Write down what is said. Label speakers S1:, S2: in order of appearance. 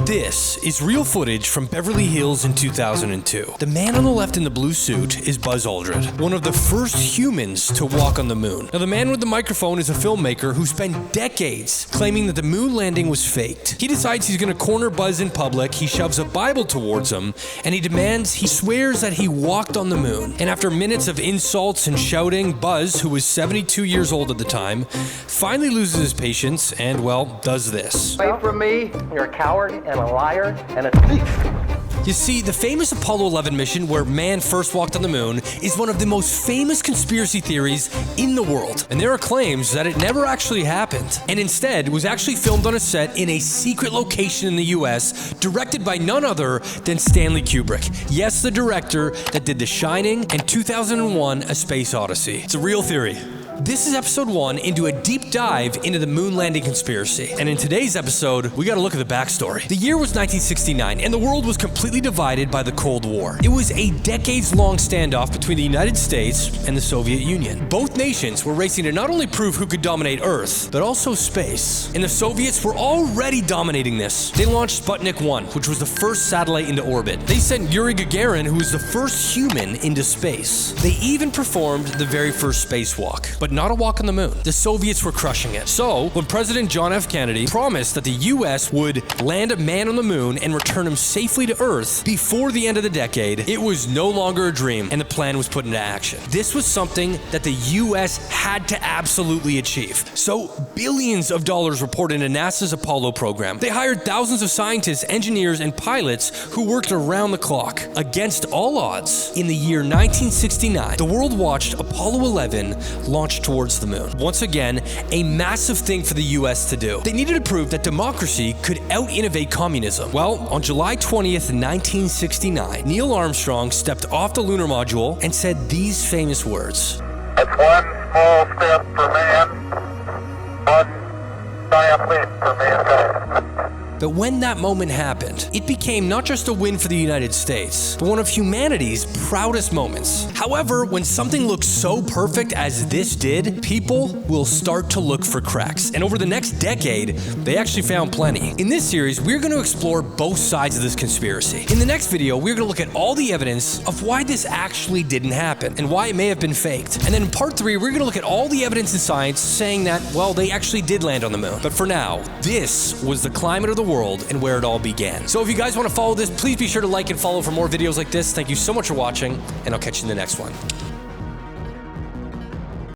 S1: This is real footage from Beverly Hills in 2002. The man on the left in the blue suit is Buzz Aldrin, one of the first humans to walk on the moon. Now, the man with the microphone is a filmmaker who spent decades claiming that the moon landing was faked. He decides he's gonna corner Buzz in public, he shoves a Bible towards him, and he swears that he walked on the moon. And after minutes of insults and shouting, Buzz, who was 72 years old at the time, finally loses his patience and, well, does this.
S2: Away from me, you're a coward and a liar and a thief.
S1: You see, the famous Apollo 11 mission where man first walked on the moon is one of the most famous conspiracy theories in the world. And there are claims that it never actually happened, and instead was actually filmed on a set in a secret location in the US, directed by none other than Stanley Kubrick. Yes, the director that did The Shining and 2001: A Space Odyssey. It's a real theory. This is episode 1 into a deep dive into the moon landing conspiracy. And in today's episode, we gotta look at the backstory. The year was 1969, and the world was completely divided by the Cold War. It was a decades-long standoff between the United States and the Soviet Union. Both nations were racing to not only prove who could dominate Earth, but also space. And the Soviets were already dominating this. They launched Sputnik 1, which was the first satellite into orbit. They sent Yuri Gagarin, who was the first human, into space. They even performed the very first spacewalk. But not a walk on the moon. The Soviets were crushing it. So, when President John F. Kennedy promised that the US would land a man on the moon and return him safely to Earth before the end of the decade, it was no longer a dream, and the plan was put into action. This was something that the US had to absolutely achieve. So, billions of dollars were poured into NASA's Apollo program. They hired thousands of scientists, engineers, and pilots who worked around the clock. Against all odds, in the year 1969, the world watched Apollo 11 launch towards the moon. Once again, a massive thing for the US to do. They needed to prove that democracy could out-innovate communism. Well, on July 20th, 1969, Neil Armstrong stepped off the lunar module and said these famous words.
S3: It's one small step for man, one giant leap for mankind.
S1: But when that moment happened, it became not just a win for the United States, but one of humanity's proudest moments. However, when something looks so perfect as this did, people will start to look for cracks. And over the next decade, they actually found plenty. In this series, we're going to explore both sides of this conspiracy. In the next video, we're going to look at all the evidence of why this actually didn't happen and why it may have been faked. And then in part 3, we're going to look at all the evidence in science saying that, well, they actually did land on the moon. But for now, this was the climate of the world and where it all began. So if you guys want to follow this, please be sure to like and follow for more videos like this. Thank you so much for watching, and I'll catch you in the next one.